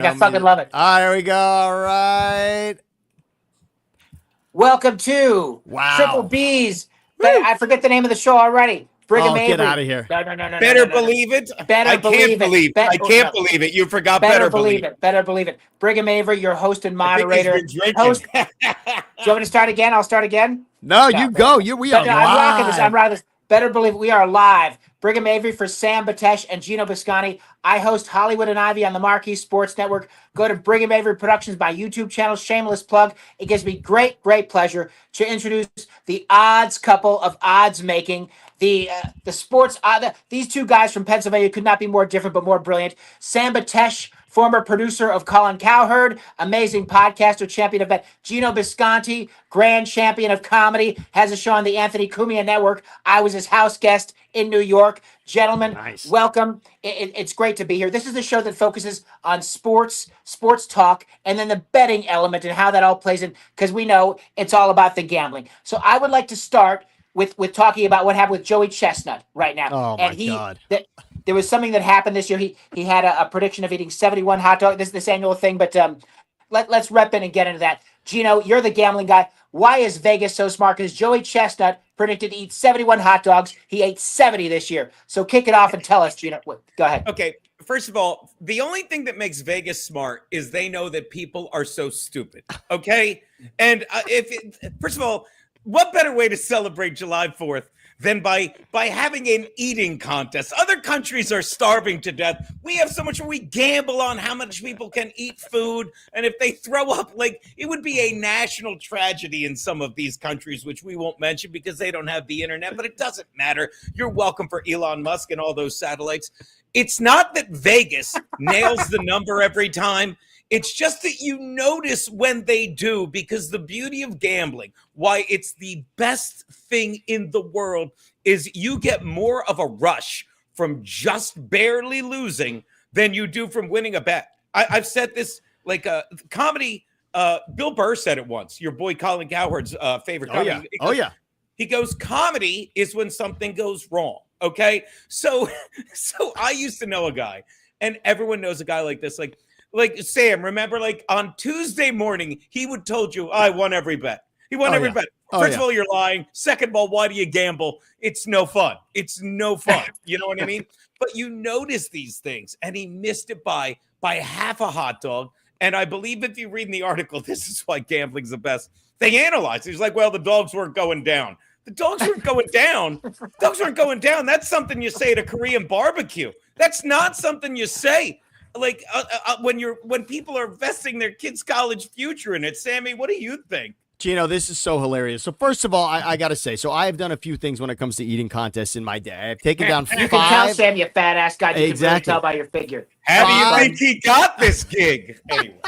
I fucking love it. There we go. All right. Welcome to Triple B's. I forget the name of the show already. Brigham Avery. Get out of here. No. Better believe it. Better I believe can't believe. I can't believe it. You forgot. Better believe it. Better believe it. Brigham Avery, your host and moderator. I think he's been drinking. Do you want me to start again? I'll start again. No, you go. We are live. I'm rocking this. Better believe it. We are live. Brigham Avery for Sam Betesh and Geno Biscotti. I host Hollywood and Ivy on the Marquee Sports Network. Go to Brigham Avery Productions, my YouTube channel. Shameless plug. It gives me great pleasure to introduce the odds couple of odds making. The sports. These two guys from Pennsylvania could not be more different, but more brilliant. Sam Betesh, former producer of Colin Cowherd, amazing podcaster, champion of bet. Geno Biscotti, grand champion of comedy, has a show on the Anthony Cumia Network. I was his house guest in New York. Gentlemen, welcome. It's great to be here. This is a show that focuses on sports talk, and then the betting element and how that all plays in, because we know it's all about the gambling. So I would like to start with talking about what happened with Joey Chestnut right now. Oh, my God. There was something that happened this year. He had a prediction of eating 71 hot dogs, this annual thing, but let's rep in and get into that. Geno, you're the gambling guy. Why is Vegas so smart? Because Joey Chestnut predicted to eat 71 hot dogs. He ate 70 this year. So kick it off and tell us, Geno. Go ahead. Okay. First of all, the only thing that makes Vegas smart is they know that people are so stupid. Okay. And first of all, what better way to celebrate July 4th than by having an eating contest? Other countries are starving to death. We have so much, we gamble on how much people can eat food. And if they throw up, like, it would be a national tragedy in some of these countries, which we won't mention because they don't have the internet, but it doesn't matter. You're welcome for Elon Musk and all those satellites. It's not that Vegas nails the number every time. It's just that you notice when they do, because the beauty of gambling, why it's the best thing in the world, is you get more of a rush from just barely losing than you do from winning a bet. I've said this, like comedy. Bill Burr said it once, your boy Colin Cowherd's favorite comedy. He goes, comedy is when something goes wrong. Okay. So I used to know a guy, and everyone knows a guy like this, like Sam, remember, like on Tuesday morning, he would told you, I won every bet. He won every bet. First of all, you're lying. Second of all, why do you gamble? It's no fun. It's no fun. You know what I mean? But you notice these things, and he missed it by half a hot dog. And I believe if you read in the article, this is why gambling's the best. They analyzed. He's like, well, the dogs weren't going down. The dogs weren't going down. Dogs weren't going down. That's something you say at a Korean barbecue. That's not something you say. Like when people are investing their kids' college future in it. Sammy, what do you think? Geno, this is so hilarious. So first of all, I got to say, so I have done a few things when it comes to eating contests in my day. I've taken down 5. You can tell, Sam, you fat ass guy. You can really tell by your figure. How do you think he got this gig? Anyway.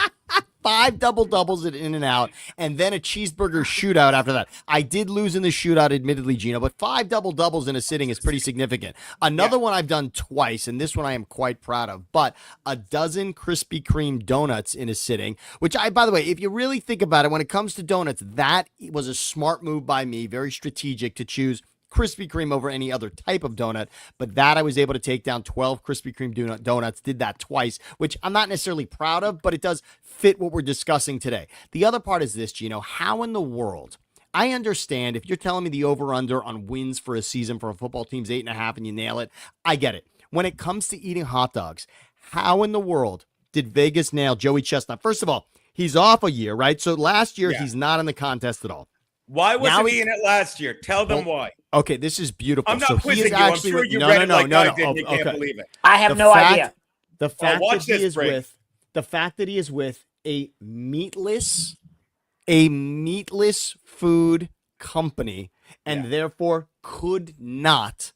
5 double-doubles at In-N-Out, and then a cheeseburger shootout after that. I did lose in the shootout, admittedly, Geno, but 5 double-doubles in a sitting is pretty significant. Another one I've done twice, and this one I am quite proud of, but a dozen Krispy Kreme donuts in a sitting, which by the way, if you really think about it, when it comes to donuts, that was a smart move by me, very strategic to choose Krispy Kreme over any other type of donut, but that I was able to take down 12 Krispy Kreme donuts, did that twice, which I'm not necessarily proud of, but it does fit what we're discussing today. The other part is this, Geno, how in the world, I understand if you're telling me the over-under on wins for a season for a football team's 8.5 and you nail it, I get it. When it comes to eating hot dogs, how in the world did Vegas nail Joey Chestnut? First of all, he's off a year, right? So last year, he's not in the contest at all. Why wasn't he in it last year? Tell them why. Okay, this is beautiful. I'm not quizzing you. I'm sure you read it like I did. You can't believe it. I have no idea. The fact that he is with a meatless food company, and therefore could not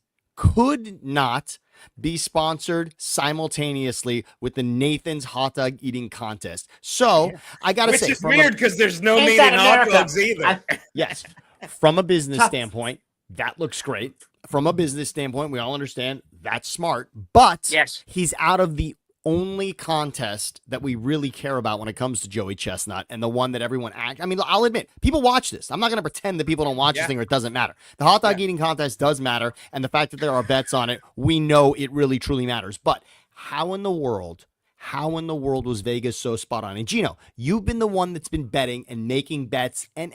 be sponsored simultaneously with the Nathan's hot dog eating contest. So I gotta say, which is weird because there's no meat in hot dogs either. Yes, from a business standpoint, that looks great. From a business standpoint, we all understand that's smart. But he's out of the only contest that we really care about when it comes to Joey Chestnut, and the one that everyone I mean, I'll admit, people watch this. I'm not going to pretend that people don't watch this thing or it doesn't matter. The hot dog eating contest does matter, and the fact that there are bets on it, we know it really truly matters. But how in the world How in the world was Vegas so spot on? And Geno, you've been the one that's been betting and making bets and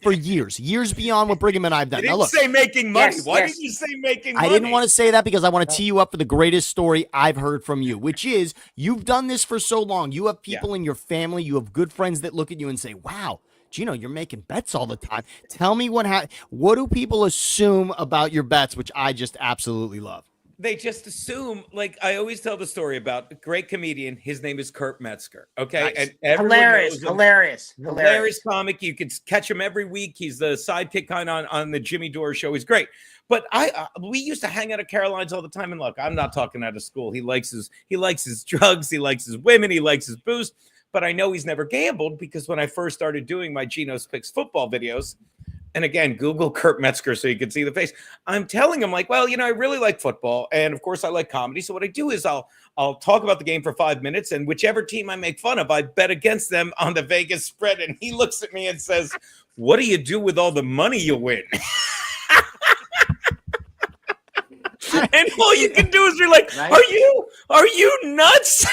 for years beyond what Brigham and I've done. You Now didn't look, say making money. Yes, Why yes. did you say making money? I didn't want to say that because I want to tee you up for the greatest story I've heard from you, which is you've done this for so long. You have people in your family, you have good friends that look at you and say, wow, Geno, you're making bets all the time. Tell me what do people assume about your bets, which I just absolutely love. They just assume, like I always tell the story about a great comedian. His name is Kurt Metzger. Okay. Nice. And everyone knows him. Hilarious comic. You can catch him every week. He's the sidekick kind on the Jimmy Dore show. He's great. But we used to hang out at Caroline's all the time. And look, I'm not talking out of school. He likes his drugs. He likes his women. He likes his booze. But I know he's never gambled because when I first started doing my Geno's Picks football videos, and again, Google Kurt Metzger so you can see the face. I'm telling him like, well, I really like football. And of course I like comedy. So what I do is I'll talk about the game for 5 minutes, and whichever team I make fun of, I bet against them on the Vegas spread. And he looks at me and says, what do you do with all the money you win? And all you can do is you're like, right? Are you nuts?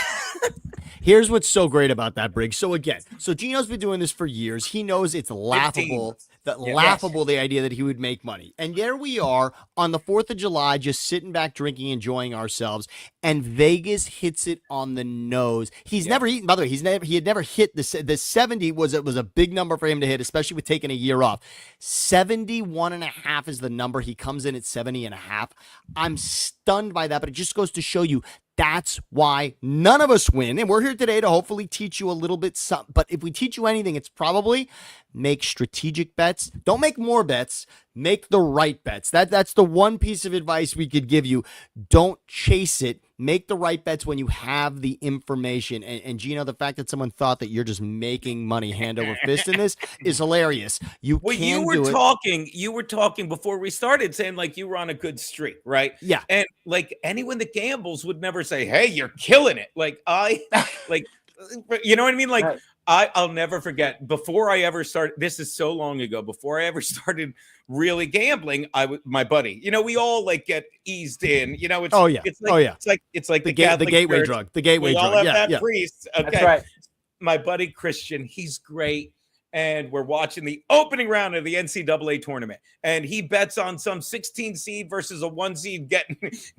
Here's what's so great about that, Briggs. So again, Geno's been doing this for years. He knows it's laughable. The idea that he would make money. And there we are on the 4th of July, just sitting back, drinking, enjoying ourselves. And Vegas hits it on the nose. He's never eaten, by the way, he had never hit the 70 was a big number for him to hit, especially with taking a year off. 71.5 is the number. He comes in at 70.5. I'm stunned by that, but it just goes to show you that's why none of us win. And we're here today to hopefully teach you a little bit something. But if we teach you anything, it's probably make strategic bets. Don't make more bets. Make the right bets. That's the one piece of advice we could give you. Don't chase it. Make the right bets when you have the information. And Geno, the fact that someone thought that you're just making money hand over fist in this is hilarious. You were talking before we started saying like you were on a good streak, right? Yeah. And like anyone that gambles would never say, hey, you're killing it. Like you know what I mean? Like, right. I'll never forget before I ever started. This is so long ago. Before I ever started really gambling, my buddy. We all like get eased in. It's It's like the gateway church. Drug. The gateway we drug. all have that priest. Okay, that's right. My buddy Christian, he's great. And we're watching the opening round of the NCAA tournament, and he bets on some 16 seed versus a 1 seed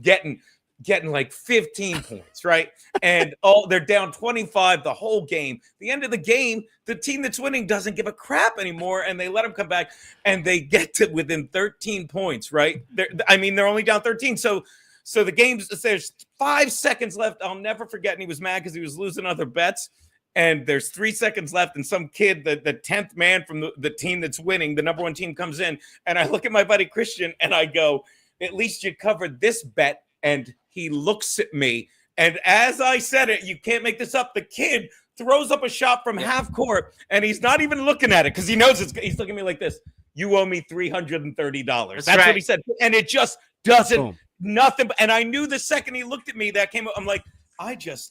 getting like 15 points, right? And they're down 25 the whole game. The end of the game, the team that's winning doesn't give a crap anymore, and they let them come back, and they get to within 13 points, right? They're only down 13. So the game's, there's 5 seconds left. I'll never forget, and he was mad because he was losing other bets. And there's 3 seconds left, and some kid, the 10th man from the team that's winning, the number 1 team, comes in, and I look at my buddy Christian, and I go, at least you covered this bet. And he looks at me, and as I said it, you can't make this up, the kid throws up a shot from half court, and he's not even looking at it because he knows he's looking at me like this. You owe me $330. That's right. What he said. And it just doesn't, nothing. And I knew the second he looked at me, that came up. I'm like, I can't,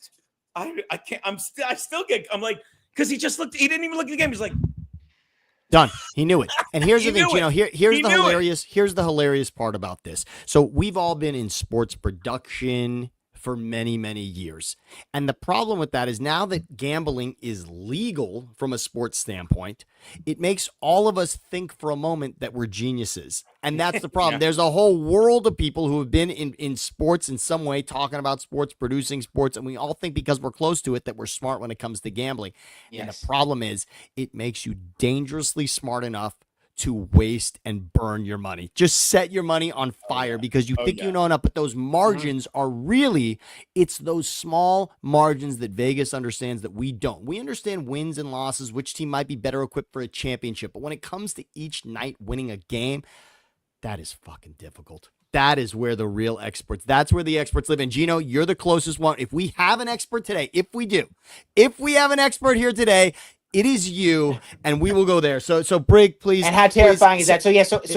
I still get, I'm like, because he didn't even look at the game. He's like, done. He knew it. And here's the thing, Geno. Here's the hilarious part about this. So we've all been in sports production for many, many years. And the problem with that is now that gambling is legal from a sports standpoint, it makes all of us think for a moment that we're geniuses. And that's the problem. There's a whole world of people who have been in sports in some way, talking about sports, producing sports, and we all think because we're close to it that we're smart when it comes to gambling. Yes. And the problem is it makes you dangerously smart enough to waste and burn your money. Just set your money on fire because you think you know enough, but those margins are really, it's those small margins that Vegas understands that we don't. We understand wins and losses, which team might be better equipped for a championship, but when it comes to each night winning a game, that is fucking difficult. That is where the real experts, that's where the experts live. And Geno, you're the closest one. If we have an expert today, if we have an expert here today, it is you, and we will go there. So Brig, please. And how terrifying is that? So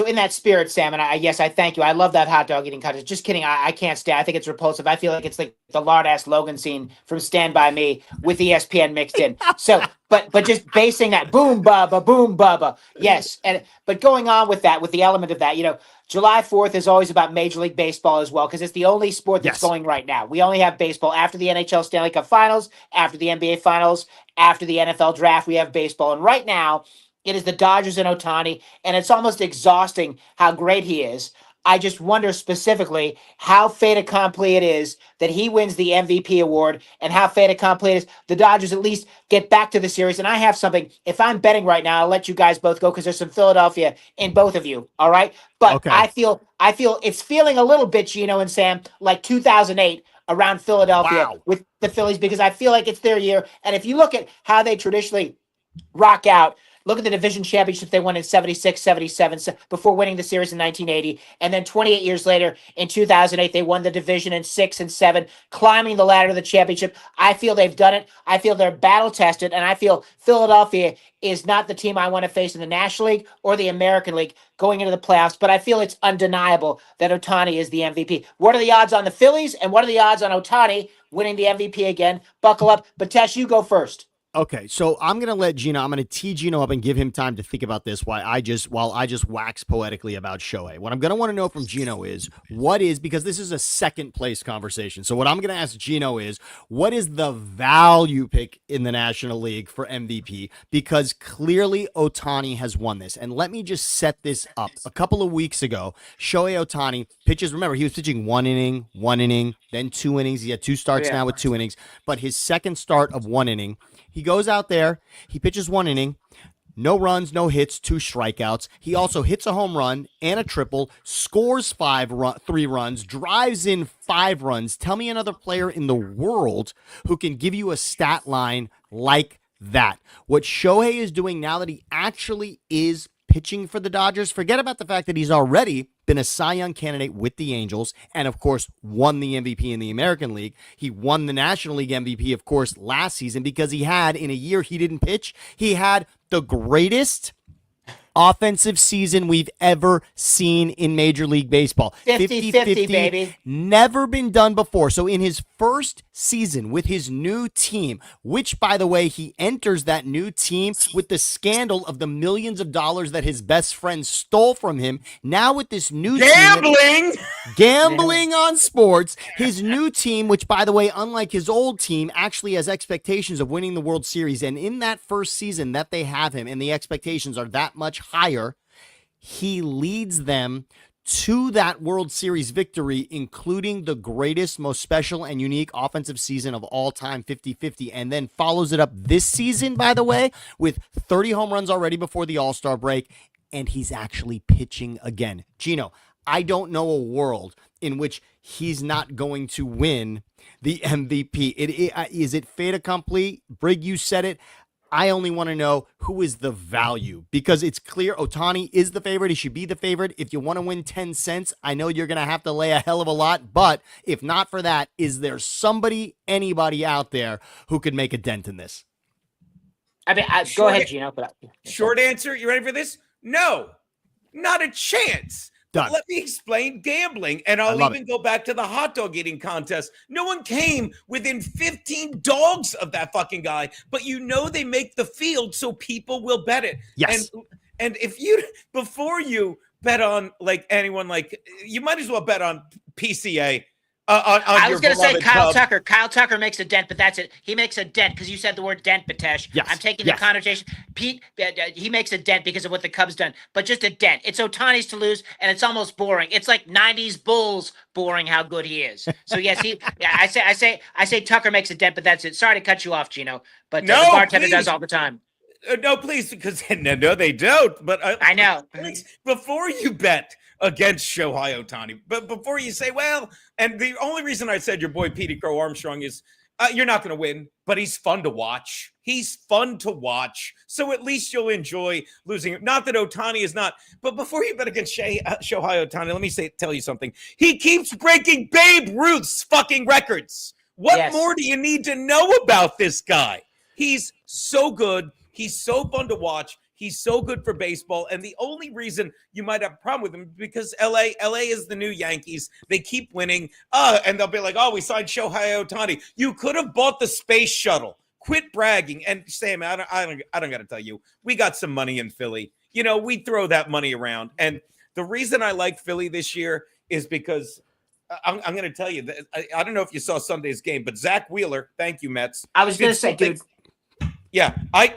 in that spirit, Sam, and I thank you. I love that hot dog eating contest. Just kidding. I can't stay. I think it's repulsive. I feel like it's like the lard ass Logan scene from Stand By Me with ESPN mixed in. So, but just basing that boom bubba. Yes. But going on with that, with the element of that, July 4th is always about Major League Baseball as well, because it's the only sport that's going right now. We only have baseball after the NHL Stanley Cup Finals, after the NBA Finals, after the NFL Draft. We have baseball. And right now, it is the Dodgers and Ohtani, and it's almost exhausting how great he is. I just wonder specifically how fait accompli it is that he wins the MVP award, and how fait accompli it is the Dodgers at least get back to the series. And I have something. If I'm betting right now, I'll let you guys both go because there's some Philadelphia in both of you. All right. But Okay. I feel it's feeling a little bit, Geno and Sam, like 2008 around Philadelphia with the Phillies, because I feel like it's their year. And if you look at how they traditionally rock out, look at the division championships they won in 76, 77 before winning the series in 1980. And then 28 years later in 2008, they won the division in 6 and 7, climbing the ladder to the championship. I feel they've done it. I feel they're battle tested. And I feel Philadelphia is not the team I want to face in the National League or the American League going into the playoffs. But I feel it's undeniable that Ohtani is the MVP. What are the odds on the Phillies? And what are the odds on Ohtani winning the MVP again? Buckle up. Betesh, you go first. Okay, so I'm going to tee Geno up and give him time to think about this while I just wax poetically about Shohei. What I'm going to want to know from Geno is, because this is a second place conversation. So what I'm going to ask Geno is, what is the value pick in the National League for MVP? Because clearly Ohtani has won this. And let me just set this up. A couple of weeks ago, Shohei Ohtani pitches, remember, he was pitching one inning, then 2 innings. He had 2 starts now with 2 innings. But his second start of 1 inning, he goes out there, he pitches 1 inning, no runs, no hits, 2 strikeouts. He also hits a home run and a triple, scores 3 runs, drives in 5 runs. Tell me another player in the world who can give you a stat line like that. What Shohei is doing now that he actually is pitching for the Dodgers, forget about the fact that he's already been a Cy Young candidate with the Angels and, of course, won the MVP in the American League. He won the National League MVP, of course, last season because he had, in a year he didn't pitch, he had the greatest offensive season we've ever seen in Major League Baseball. 50-50, baby. Never been done before. So in his first season with his new team, which, by the way, he enters that new team with the scandal of the millions of dollars that his best friend stole from him. Now with this new gambling on sports, his new team, which, by the way, unlike his old team, actually has expectations of winning the World Series. And in that first season that they have him, and the expectations are that much higher, he leads them to that World Series victory, including the greatest, most special, and unique offensive season of all time, 50-50, and then follows it up this season, by the way, with 30 home runs already before the All-Star break, and he's actually pitching again. Geno, I don't know a world in which he's not going to win the MVP. Is it fait accompli? Brig, you said it. I only want to know who is the value, because it's clear Ohtani is the favorite. He should be the favorite. If you want to win 10 cents, I know you're going to have to lay a hell of a lot, but if not for that, is there anybody out there who could make a dent in this? I mean, go ahead, Geno. Short answer, you ready for this? No, not a chance. Done. Let me explain gambling, and I'll even go back to the hot dog eating contest. No one came within 15 dogs of that fucking guy, but they make the field so people will bet it. Yes. And if before you bet on anyone, you might as well bet on PCA. I was going to say Kyle Tucker. Kyle Tucker makes a dent, but that's it. He makes a dent because you said the word dent, Betesh. Yes. I'm taking the connotation. Pete, he makes a dent because of what the Cubs done, but just a dent. It's Ohtani's to lose, and it's almost boring. It's like 90s Bulls boring how good he is. So yes, I say Tucker makes a dent, but that's it. Sorry to cut you off, Geno, but the bartender does all the time. No, please, because no, they don't. But I know. Please, before you bet against Shohei Ohtani, but before you say, well, and the only reason I said your boy Petey Crow Armstrong is you're not going to win, but he's fun to watch. He's fun to watch. So at least you'll enjoy losing him. Not that Ohtani is not, but before you bet against Shohei Ohtani, let me tell you something. He keeps breaking Babe Ruth's fucking records. What more do you need to know about this guy? He's so good. He's so fun to watch. He's so good for baseball. And the only reason you might have a problem with him is because LA is the new Yankees. They keep winning. And they'll be like, oh, we signed Shohei Ohtani. You could have bought the space shuttle. Quit bragging. And Sam, I don't got to tell you, we got some money in Philly. You know, we throw that money around. And the reason I like Philly this year is because I'm going to tell you that I don't know if you saw Sunday's game, but Zach Wheeler, thank you, Mets. I was going to say, dude. Yeah,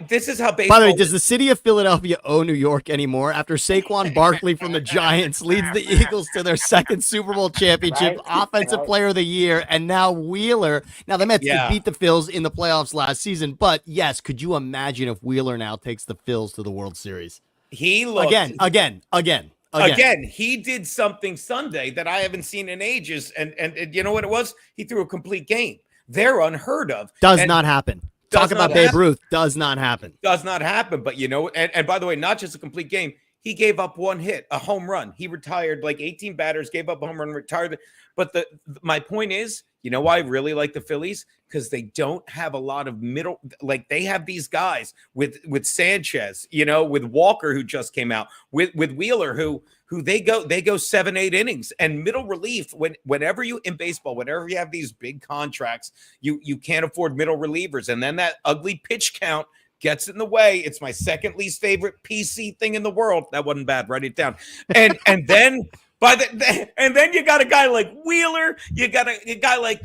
this is how baseball. By the way, does the city of Philadelphia owe New York anymore after Saquon Barkley from the Giants leads the Eagles to their second Super Bowl championship, Offensive Player of the Year, and now Wheeler. Now, the Mets did beat the Phils in the playoffs last season, but yes, could you imagine if Wheeler now takes the Phils to the World Series? He looked Again, he did something Sunday that I haven't seen in ages, and you know what it was? He threw a complete game. They're unheard of. Does not happen. Talk about Babe Ruth. Does not happen. Does not happen. But, you know, and by the way, not just a complete game. He gave up one hit, a home run. He retired like 18 batters, gave up a home run, retired. But my point is, you know why I really like the Phillies? Because they don't have a lot of middle, like they have these guys with Sanchez, you know, with Walker, who just came out, with Wheeler, who they go 7-8 innings, and middle relief. Whenever you in baseball, whenever you have these big contracts, you can't afford middle relievers, and then that ugly pitch count gets in the way. It's my second least favorite PC thing in the world. That wasn't bad. Write it down. And then and then you got a guy like Wheeler. You got a guy like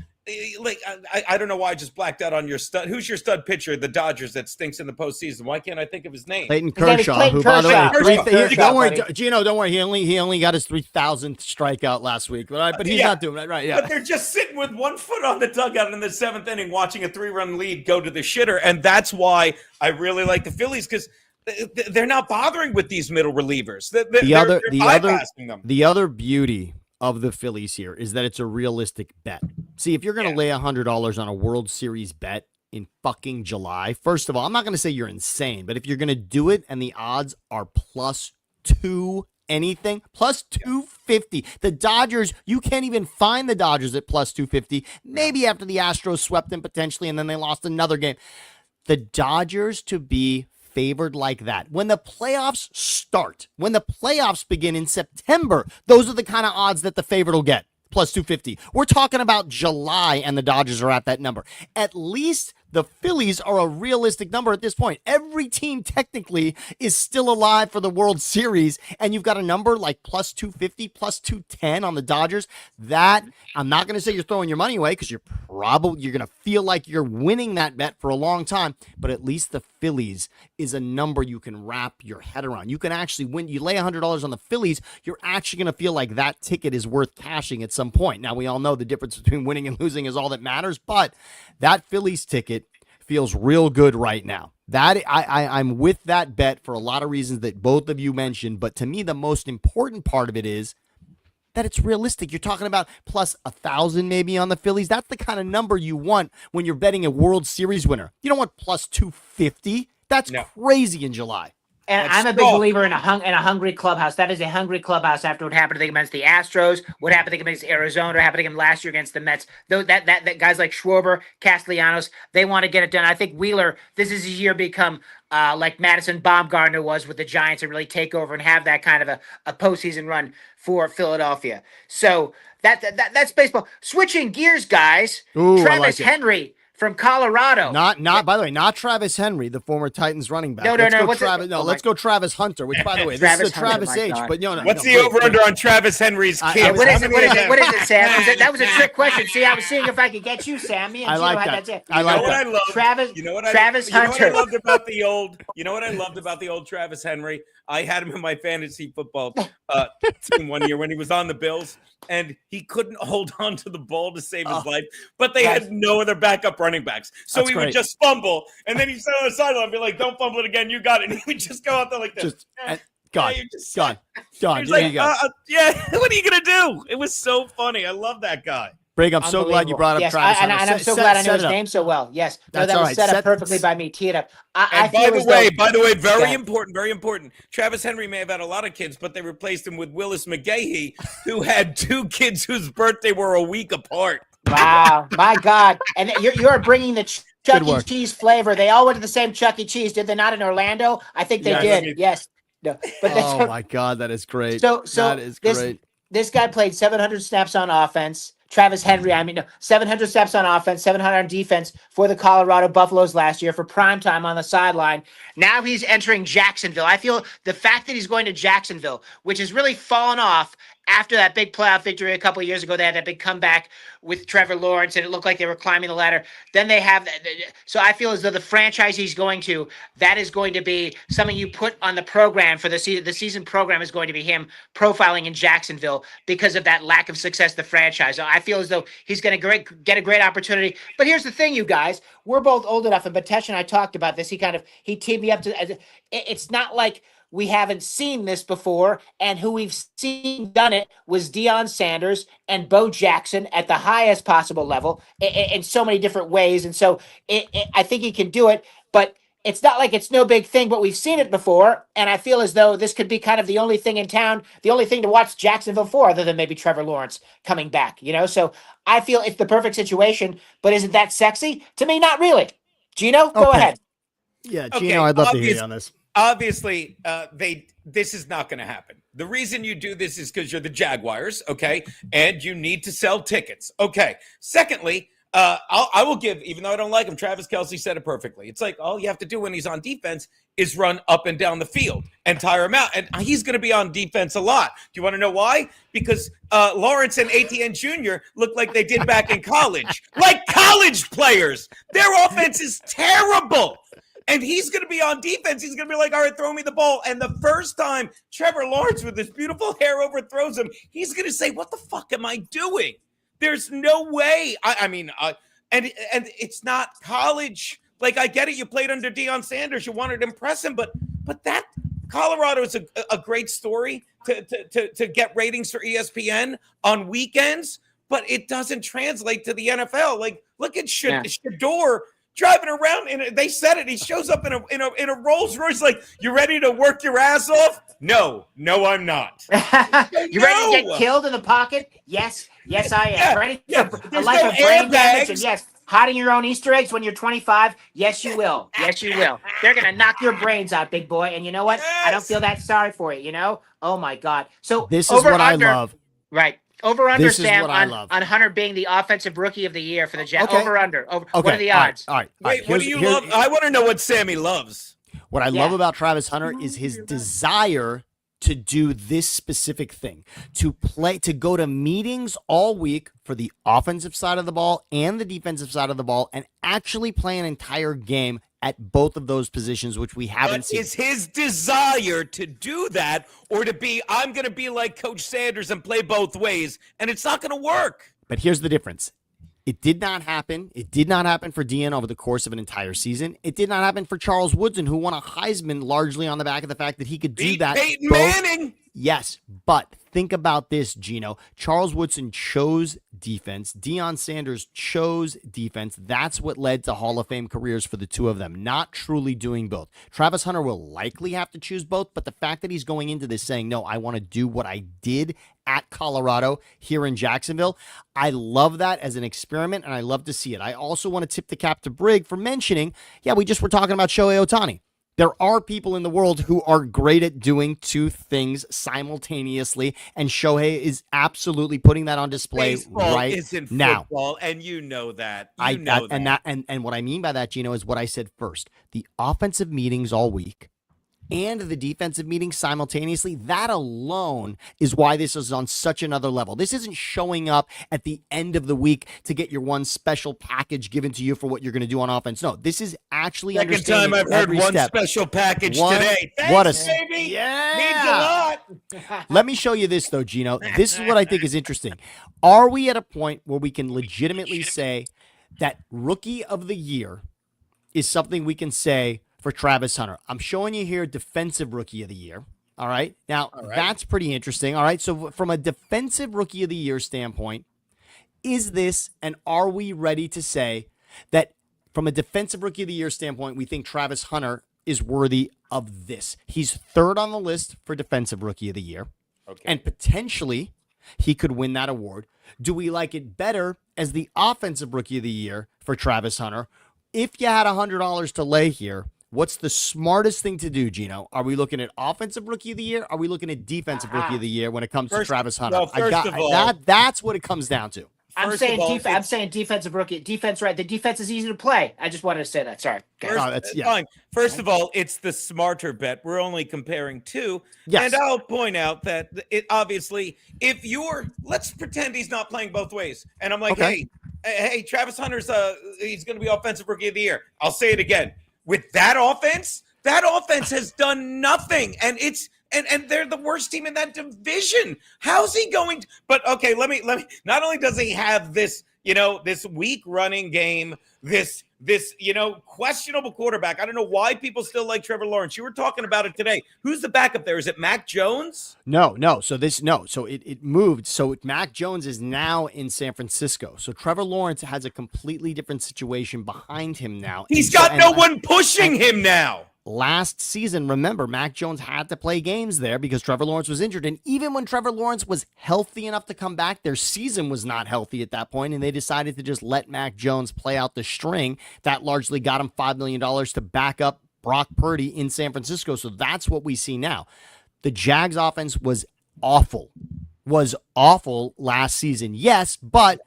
I don't know why I just blacked out on your stud. Who's your stud pitcher? The Dodgers that stinks in the postseason. Why can't I think of his name? Clayton Kershaw. Who, by the way, don't worry, Geno. Don't worry. He only got his 3,000th strikeout last week, but he's not doing that right. Yeah, but they're just sitting with one foot on the dugout in the seventh inning, watching a 3-run lead go to the shitter, and that's why I really like the Phillies, because they're not bothering with these middle relievers. The other beauty of the Phillies here is that it's a realistic bet. See, if you're going to lay $100 on a World Series bet in fucking July, first of all, I'm not going to say you're insane, but if you're going to do it and the odds are +2 anything, +250, the Dodgers, you can't even find the Dodgers at +250, maybe after the Astros swept them potentially and then they lost another game. The Dodgers to be favored like that. When the playoffs start, when the playoffs begin in September, those are the kind of odds that the favorite will get. +250. We're talking about July, and the Dodgers are at that number. At least the Phillies are a realistic number at this point. Every team technically is still alive for the World Series, and you've got a number like +250, +210 on the Dodgers. That, I'm not going to say you're throwing your money away, because you're going to feel like you're winning that bet for a long time, but at least the Phillies is a number you can wrap your head around. You can actually win. You lay $100 on the Phillies, you're actually going to feel like that ticket is worth cashing at some point. Now, we all know the difference between winning and losing is all that matters, but that Phillies ticket feels real good right now. That I'm with that bet for a lot of reasons that both of you mentioned, but to me, the most important part of it is that it's realistic. You're talking about +1,000 maybe on the Phillies. That's the kind of number you want when you're betting a World Series winner. You don't want +250. That's crazy in July. And I'm a big believer in a hungry clubhouse. That is a hungry clubhouse after what happened to them against the Astros, what happened to them against Arizona, what happened to them last year against the Mets. Though that guys like Schwarber, Castellanos, they want to get it done. I think Wheeler, this is his year become like Madison Bumgarner was with the Giants, and really take over and have that kind of a postseason run for Philadelphia. So that's baseball. Switching gears, guys. Ooh, Travis Henry from Colorado. By the way, not Travis Henry, the former Titans running back. Let's go Travis Hunter, which, by the way, this is a Travis H. But what's the over-under on Travis Henry's kids? What is it, Sam? That was a trick question. See, I was seeing if I could get you, Sammy. And I like that. I like that. Travis Hunter. You know what I loved about the old? You know what I loved about the old Travis Henry? I had him in my fantasy football team one year when he was on the Bills, and he couldn't hold on to the ball to save his life, but they had no other backup running backs. So he would just fumble, and then he'd sit on the sideline and be like, don't fumble it again, you got it. And he would just go out there like this. Gone. There you go. What are you going to do? It was so funny. I love that guy. Brigham, I'm so glad you brought up Travis Hunter. And I'm so glad I know his name so well. Yes. No, that was set up perfectly by me. Tee it up. By the way, very important. Travis Henry may have had a lot of kids, but they replaced him with Willis McGahee, who had 2 kids whose birthday were a week apart. Wow. My God. And you're bringing the Chuck Good E. work. Cheese flavor. They all went to the same Chuck E. Cheese, did they not, in Orlando? I think they Yes. did. Yes. No. But Oh my God, that is great. so That is this great. this guy played 700 snaps on offense. Travis Henry, I mean, no, 700 snaps on offense, 700 on defense for the Colorado Buffaloes last year for prime time on the sideline. Now he's entering Jacksonville. I feel the fact that he's going to Jacksonville, which has really fallen off after that big playoff victory a couple of years ago. They had that big comeback with Trevor Lawrence, and it looked like they were climbing the ladder. Then they have that. So I feel as though the franchise he's going to, that is going to be something you put on the program for the season. The season program is going to be him profiling in Jacksonville because of that lack of success, the franchise. So I feel as though he's going to get a great opportunity. But here's the thing, you guys, we're both old enough, and Betesh and I talked about this. He teamed me up to. It's not like we haven't seen this before, and who we've seen done it was Deion Sanders and Bo Jackson at the highest possible level in so many different ways. And so I think he can do it, but it's not like it's no big thing, but we've seen it before. And I feel as though this could be kind of the only thing in town, the only thing to watch Jacksonville for, other than maybe Trevor Lawrence coming back, So I feel it's the perfect situation, but isn't that sexy? To me, not really. Geno, go ahead. Yeah, Okay, Geno, I'd love to hear you on this. Obviously, this is not going to happen. The reason you do this is because you're the Jaguars, okay, and you need to sell tickets, okay. Secondly, I will give, even though I don't like him, Travis Kelce said it perfectly. It's like all you have to do when he's on defense is run up and down the field and tire him out, and he's going to be on defense a lot. Do you want to know why? Because Lawrence and ATN Jr. look like they did back in college, like college players. Their offense is terrible. And he's going to be on defense. He's going to be like, all right, throw me the ball. And the first time Trevor Lawrence with his beautiful hair overthrows him, he's going to say, what the fuck am I doing? There's no way. And it's not college. Like, I get it. You played under Deion Sanders. You wanted to impress him. But that Colorado is a great story to get ratings for ESPN on weekends. But it doesn't translate to the NFL. Like, look at Shador driving around, and they said it. He shows up in a Rolls Royce, like, you ready to work your ass off? No, I'm not. You ready to get killed in the pocket? Yes, I am. Yeah, Ready for a There's life no of brain damage? airbags. And yes, hiding your own Easter eggs when you're 25? Yes, you will. Yes, you will. They're going to knock your brains out, big boy. And you know what? I don't feel that sorry for you, Oh, my God. So This is what I love. Right. Over under, This is Sam, what I love. on Hunter being the offensive rookie of the year for the Jets. Okay. Over under. Okay. What are the odds? All right. Wait, what do you love? I want to know what Sammy loves. What I love about Travis Hunter is his desire to do this specific thing, to go to meetings all week for the offensive side of the ball and the defensive side of the ball and actually play an entire game at both of those positions, which we haven't seen. Is his desire to do that, or to be, I'm going to be like Coach Sanders and play both ways, and it's not going to work? But here's the difference. It did not happen. It did not happen for Deion over the course of an entire season. It did not happen for Charles Woodson, who won a Heisman largely on the back of the fact that he could do that. Peyton Manning. Yes, but think about this, Geno. Charles Woodson chose defense. Deion Sanders chose defense. That's what led to Hall of Fame careers for the two of them, not truly doing both. Travis Hunter will likely have to choose both, but the fact that he's going into this saying, no, I want to do what I did at Colorado here in Jacksonville, I love that as an experiment, and I love to see it. I also want to tip the cap to Brig for mentioning, we just were talking about Shohei Ohtani. There are people in the world who are great at doing two things simultaneously, and Shohei is absolutely putting that on display Baseball right isn't now. Football, and you know that. And what I mean by that, Geno, is what I said first. The offensive meetings all week and the defensive meetings simultaneously, that alone is why this is on such another level. This isn't showing up at the end of the week to get your one special package given to you for what you're going to do on offense. No, this is actually Second time I've heard one special package today. Thanks, baby. Yeah. Means a lot. Let me show you this, though, Geno. This is what I think is interesting. Are we at a point where we can legitimately say that Rookie of the Year is something we can say for Travis Hunter? I'm showing you here Defensive Rookie of the Year. All right. Now, that's pretty interesting. All right. So from a Defensive Rookie of the Year standpoint, is this, and are we ready to say that from a Defensive Rookie of the Year standpoint, we think Travis Hunter is worthy of this? He's third on the list for Defensive Rookie of the Year. Okay. And potentially he could win that award. Do we like it better as the Offensive Rookie of the Year for Travis Hunter? if you had $100 to lay here, what's the smartest thing to do, Geno? Are we looking at offensive rookie of the year? Are we looking at defensive rookie of the year when it comes to Travis Hunter? Well, first of all, that's what it comes down to. I'm saying defensive rookie. Defense, right? The defense is easy to play. I just wanted to say that. Sorry. Fine. First of all, it's the smarter bet. We're only comparing two. Yes. And I'll point out that it obviously, let's pretend he's not playing both ways. And I'm like, hey, Travis Hunter's he's going to be offensive rookie of the year. I'll say it again. With that offense has done nothing. And and they're the worst team in that division. How's he going to, but okay, let me, not only does he have this, this weak running game, this, questionable quarterback. I don't know why people still like Trevor Lawrence. You were talking about it today. Who's the backup there? Is it Mac Jones? No. So it moved. So Mac Jones is now in San Francisco. So Trevor Lawrence has a completely different situation behind him now. He's got no one pushing him now. Last season, remember, Mac Jones had to play games there because Trevor Lawrence was injured. And even when Trevor Lawrence was healthy enough to come back, their season was not healthy at that point, and they decided to just let Mac Jones play out the string. That largely got him $5 million to back up Brock Purdy in San Francisco. So that's what we see now. The Jags offense was awful last season. Yes, but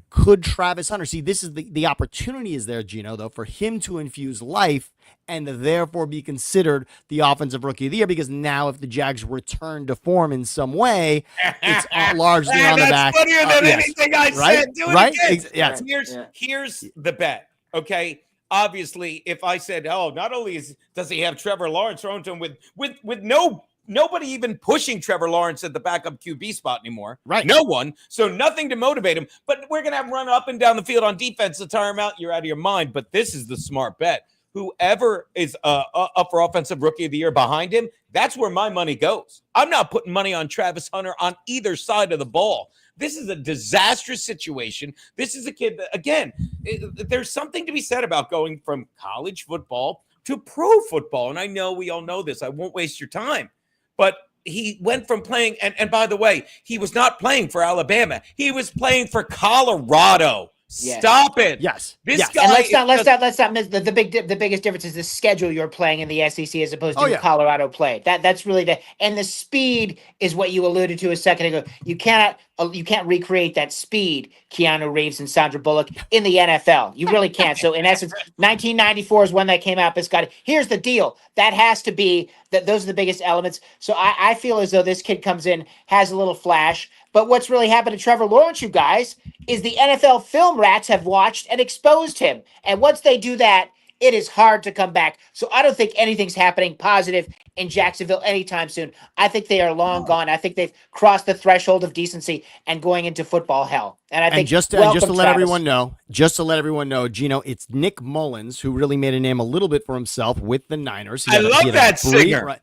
could Travis Hunter, see, this is the opportunity is there, Geno, though, for him to infuse life and therefore be considered the offensive rookie of the year, because now if the Jags return to form in some way, it's largely on the back. That's funnier than anything I said. Do it again. Here's the bet, okay? Obviously, if I said, not only does he have Trevor Lawrence thrown to him with nobody even pushing Trevor Lawrence at the backup QB spot anymore. Right. No one. So nothing to motivate him. But we're going to have him run up and down the field on defense to tire him out. You're out of your mind. But this is the smart bet. Whoever is up for offensive rookie of the year behind him, that's where my money goes. I'm not putting money on Travis Hunter on either side of the ball. This is a disastrous situation. This is a kid that, again, there's something to be said about going from college football to pro football. And I know we all know this. I won't waste your time. But he went from playing, and by the way, he was not playing for Alabama. He was playing for Colorado. Yes. Stop it. Yes. This guy. And let's not miss the biggest difference is the schedule you're playing in the SEC as opposed to Colorado play. That's really and the speed is what you alluded to a second ago. You can't recreate that speed, Keanu Reeves and Sandra Bullock, in the NFL. You really can't. So in essence, 1994 is when that came out. Here's the deal. That has to be that. Those are the biggest elements. So I feel as though this kid comes in, has a little flash. But what's really happened to Trevor Lawrence, you guys, is the NFL film rats have watched and exposed him. And once they do that, it is hard to come back. So I don't think anything's happening positive in Jacksonville anytime soon. I think they are long gone. I think they've crossed the threshold of decency and going into football hell. And I think just to let everyone know, Geno, it's Nick Mullins who really made a name a little bit for himself with the Niners. I love that singer. Right.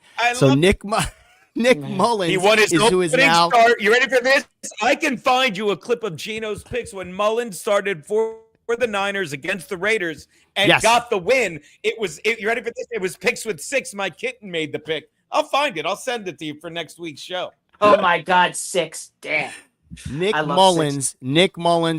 Nick Mullins he won his who is now. Start. You ready for this? I can find you a clip of Geno's picks when Mullins started for the Niners against the Raiders and got the win. You ready for this? It was picks with 6. My kitten made the pick. I'll find it. I'll send it to you for next week's show. Oh my God, 6. Damn. Nick Mullins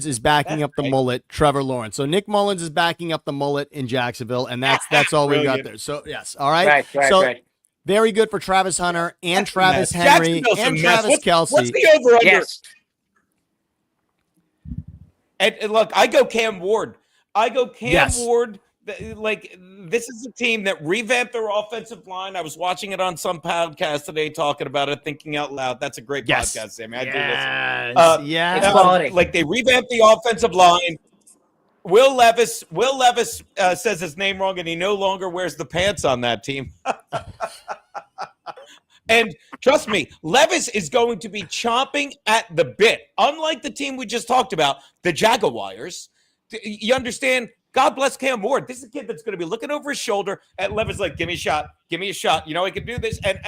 is backing up the mullet, Trevor Lawrence. So Nick Mullins is backing up the mullet in Jacksonville, and that's all we got there. So yes, all right. Right. Very good for Travis Hunter and Travis Henry and Travis Kelce. What's the over-under? Yes. And look, I go Cam Ward. Ward. Like, this is a team that revamped their offensive line. I was watching it on some podcast today, talking about it, thinking out loud. That's a great podcast, Sammy. I do listen. It's quality. Like, they revamped the offensive line. Will Levis says his name wrong, and he no longer wears the pants on that team. And trust me, Levis is going to be chomping at the bit. Unlike the team we just talked about, the Jaguars. You understand? God bless Cam Ward. This is a kid that's going to be looking over his shoulder at Levis like, give me a shot. You know, I can do this. And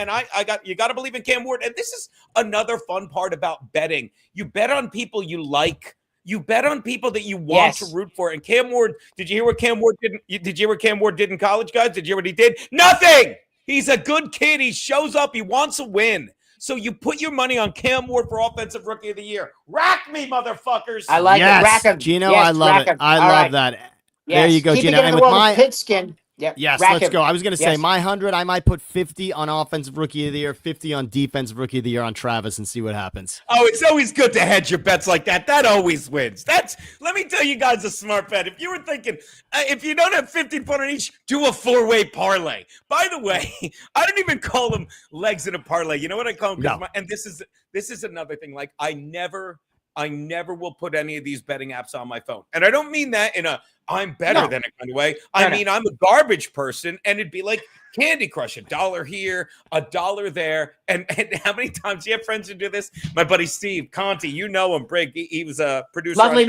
you got to believe in Cam Ward. And this is another fun part about betting. You bet on people you like. You bet on people that you want to root for. And Cam Ward, did you hear what Cam Ward did? Did you hear what Cam Ward did in college, guys? Did you hear what he did? Nothing. He's a good kid. He shows up. He wants a win. So you put your money on Cam Ward for Offensive Rookie of the Year. Rack me, motherfuckers. I like it. Rack him. Geno, I love it. I love that. There you go, Keeping Geno. it in And the with world my of pigskin. Yep. yes, Rack let's him. go. I was going to say Yes. my 100. I might put 50 on offensive rookie of the year, 50 on defensive rookie of the year on Travis, and see what happens. Oh, it's always good to hedge your bets like that. That always wins. Let me tell you guys a smart bet. If you were thinking, if you don't have 50 put on each, do a 4-way parlay. By the way, I don't even call them legs in a parlay. You know what I call them? No. And this is another thing. Like I never will put any of these betting apps on my phone. And I don't mean that in a I'm better than it kind of way. I mean, I'm a garbage person, and it'd be like Candy Crush, $1 here, $1 there. And how many times do you have friends who do this? My buddy Steve Conti, you know him, Brig. He was a producer. Lovely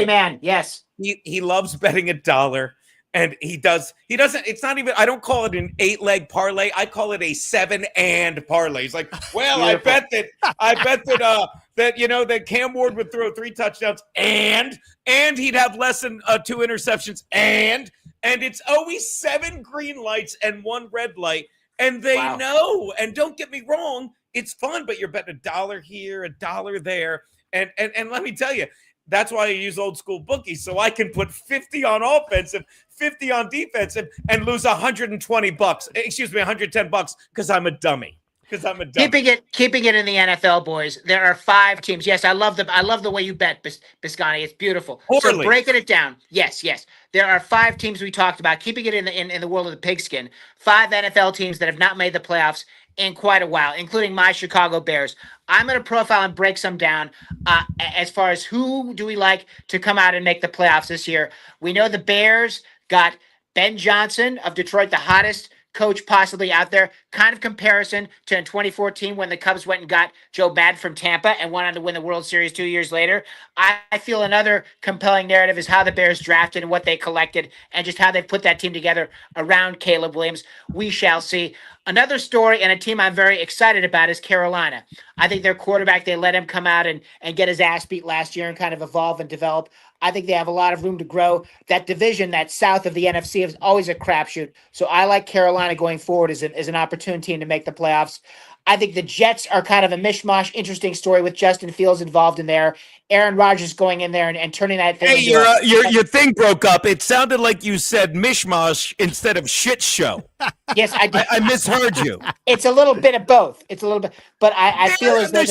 man. Yes. He loves betting $1. And he doesn't, it's not even, I don't call it an 8-leg parlay. I call it a 7-and parlay. He's like, well, I bet that that Cam Ward would throw 3 touchdowns and he'd have less than 2 interceptions and it's always 7 green lights and 1 red light. And they know, and don't get me wrong, it's fun, but you're betting $1 here, $1 there. And let me tell you, that's why I use old school bookies, so I can put 50 on offensive, 50 on defensive, and lose $120. Excuse me, $110 because I'm a dummy. Keeping it in the NFL, boys. There are 5 teams. Yes, I love the way you bet, Biscotti. It's beautiful. Totally. So breaking it down. Yes. There are 5 teams we talked about. Keeping it in the world of the pigskin. 5 NFL teams that have not made the playoffs in quite a while, including my Chicago Bears. I'm going to profile and break some down as far as who do we like to come out and make the playoffs this year. We know the Bears got Ben Johnson of Detroit, the hottest coach possibly out there. Kind of comparison to in 2014 when the Cubs went and got Joe Bad from Tampa and went on to win the World Series 2 years later. I feel another compelling narrative is how the Bears drafted and what they collected and just how they put that team together around Caleb Williams. We shall see. Another story and a team I'm very excited about is Carolina. I think their quarterback, they let him come out and get his ass beat last year and kind of evolve and develop. I think they have a lot of room to grow. That division, that south of the NFC, is always a crapshoot. So I like Carolina going forward as an opportune team to make the playoffs. I think the Jets are kind of a mishmash, interesting story with Justin Fields involved in there. Aaron Rodgers going in there and turning that thing into your thing broke up. It sounded like you said mishmash instead of shit show. Yes, I did. I misheard you. It's a little bit of both. It's a little bit, but I feel as though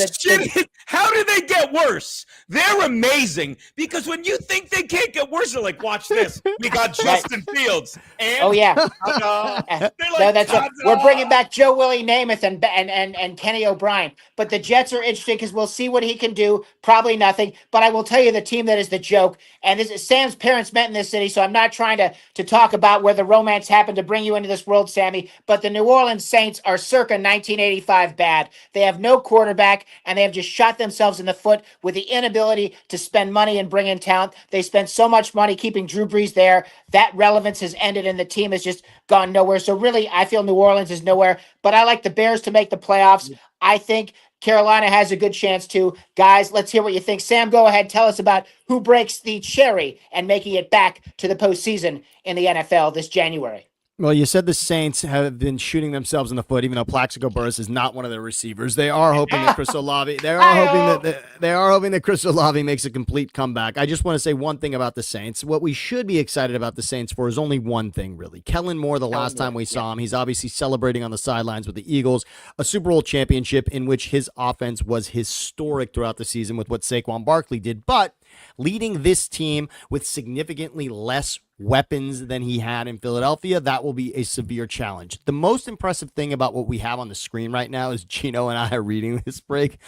how do they get worse? They're amazing because when you think they can't get worse, they're like, watch this. We got Justin Fields. And they're like, no, that's right. We're bringing back Joe Willie Namath and Kenny O'Brien. But the Jets are interesting because we'll see what he can do. Probably nothing. But I will tell you the team that is the joke. And this is Sam's parents met in this city, so I'm not trying to talk about where the romance happened to bring you into this world, Sammy. But the New Orleans Saints are circa 1985 bad. They have no quarterback, and they have just shot themselves in the foot with the inability to spend money and bring in talent. They spent so much money keeping Drew Brees there. That relevance has ended, and the team has just gone nowhere. So really, I feel New Orleans is nowhere. But I like the Bears to make the playoffs. I think Carolina has a good chance too. Guys, let's hear what you think. Sam, go ahead. Tell us about who breaks the cherry and making it back to the postseason in the NFL this January. Well, you said the Saints have been shooting themselves in the foot, even though Plaxico Burress is not one of their receivers. They are hoping that Chris Olave. They are hoping that Chris Olave makes a complete comeback. I just want to say one thing about the Saints. What we should be excited about the Saints for is only one thing, really. Kellen Moore. The last time we saw him, he's obviously celebrating on the sidelines with the Eagles, a Super Bowl championship in which his offense was historic throughout the season with what Saquon Barkley did, but leading this team with significantly less weapons than he had in Philadelphia, that will be a severe challenge. The most impressive thing about what we have on the screen right now is Geno and I are reading this break.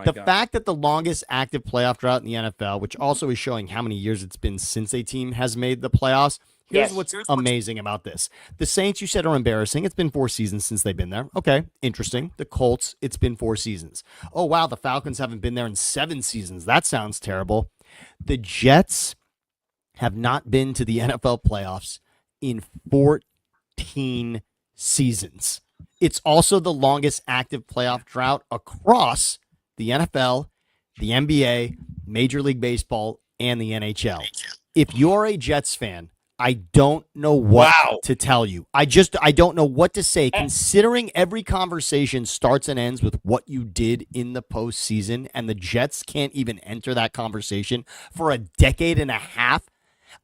The fact that the longest active playoff drought in the NFL, which also is showing how many years it's been since a team has made the playoffs. Here's what's amazing about this. The Saints, you said, are embarrassing. It's been 4 seasons since they've been there. Okay, interesting. The Colts, it's been 4 seasons. Oh, wow, the Falcons haven't been there in 7 seasons. That sounds terrible. The Jets have not been to the NFL playoffs in 14 seasons. It's also the longest active playoff drought across the NFL, the NBA, Major League Baseball, and the NHL. If you're a Jets fan, I don't know what to tell you. I don't know what to say, considering every conversation starts and ends with what you did in the postseason, and the Jets can't even enter that conversation for a decade and a half.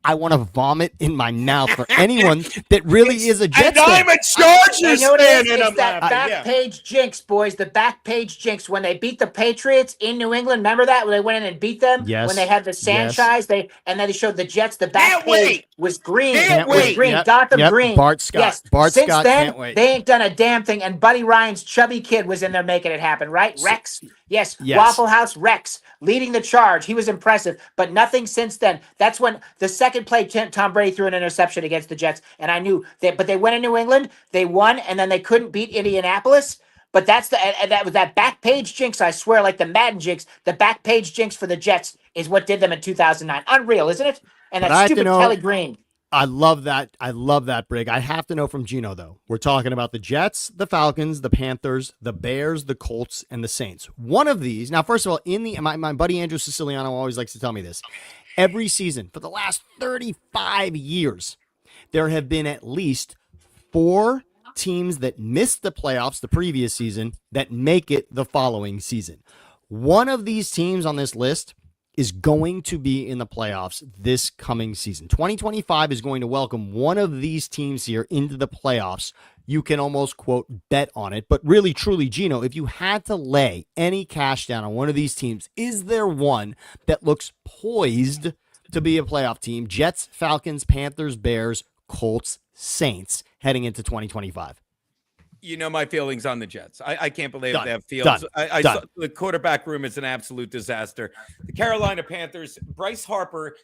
I want to vomit in my mouth for anyone that really is a Jets and fan. I'm a Chargers You know what fan, it is? and It's I'm that laughing. back Yeah. page jinx, boys. The back page jinx. When they beat the Patriots in New England, remember that? When they went in and beat them? Yes. When they had the franchise, and then they showed the Jets, the back Can't page wait. was green. Can't Was wait. green. Yep. Gotham Yep. green. Bart Scott. Yes. Bart Since Scott, then, can't wait. they ain't done a damn thing. And Buddy Ryan's chubby kid was in there making it happen, right? Rex. Yes. Waffle House Rex leading the charge. He was impressive, but nothing since then. That's when the second play, Tom Brady threw an interception against the Jets, and I knew that. But they went in New England, they won, and then they couldn't beat Indianapolis. But that's that was that back page jinx. I swear, like the Madden jinx, the back page jinx for the Jets is what did them in 2009. Unreal, isn't it? And But I that have to stupid know- Kelly Green. I love that. I love that, Brig. I have to know from Geno, though. We're talking about the Jets, the Falcons, the Panthers, the Bears, the Colts, and the Saints. One of these, now, first of all, my buddy Andrew Siciliano always likes to tell me this. Every season for the last 35 years, there have been at least 4 teams that missed the playoffs the previous season that make it the following season. One of these teams on this list is going to be in the playoffs this coming season. 2025 is going to welcome one of these teams here into the playoffs. You can almost, quote, bet on it. But really, truly, Geno, if you had to lay any cash down on one of these teams, is there one that looks poised to be a playoff team? Jets, Falcons, Panthers, Bears, Colts, Saints heading into 2025. You know my feelings on the Jets. I can't believe Done. they have fields. Done. I Done. saw the quarterback room is an absolute disaster. The Carolina Panthers, Bryce Harper,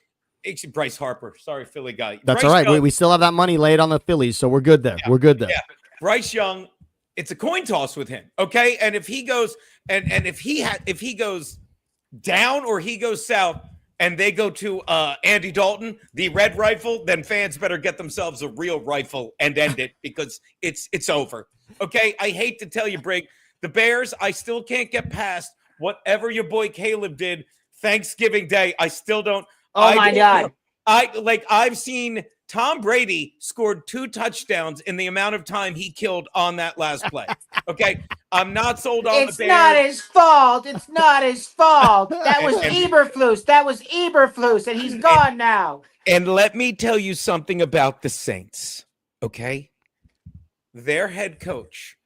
sorry, Philly guy. That's Bryce all right. Young, We still have that money laid on the Phillies, so we're good there. Yeah. We're good there. Yeah. Bryce Young, it's a coin toss with him. Okay. And if he goes and if he goes down or he goes south, and they go to Andy Dalton, the red rifle, then fans better get themselves a real rifle and end it because it's over. Okay, I hate to tell you, Brig, the Bears, I still can't get past whatever your boy Caleb did Thanksgiving Day. I still don't. Oh my God. I've seen Tom Brady scored 2 touchdowns in the amount of time he killed on that last play. Okay, I'm not sold on It's the Bears. not his fault. It's not his fault. That was Eberflus. That was Eberflus, and he's gone now. And let me tell you something about the Saints, okay? Their head coach,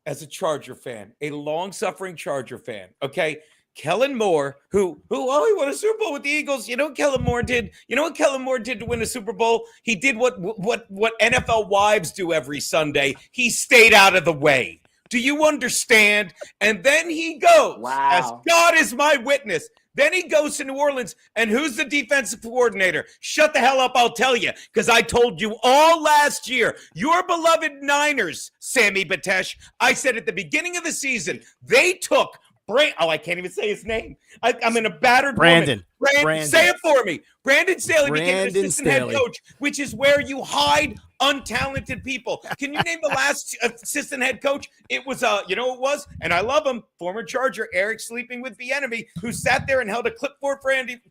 as a Charger fan, a long-suffering Charger fan, okay? Kellen Moore, who he won a Super Bowl with the Eagles. You know what Kellen Moore did? You know what Kellen Moore did to win a Super Bowl? He did what NFL wives do every Sunday. He stayed out of the way. Do you understand? And then he goes, as God is my witness. Then he goes to New Orleans, and who's the defensive coordinator? Shut the hell up, I'll tell you, because I told you all last year, your beloved Niners, Sammy Betesh, I said at the beginning of the season, they took I can't even say his name. I'm in a battered Brandon. Brandon. Say it for me. Brandon Staley became an Brandon assistant Staley. head coach, which is where you hide untalented people. Can you name the last assistant head coach? It was, you know what it was? And I love him, former Charger, Eric Sleeping with Bieniemy, who sat there and held a clipboard for Andy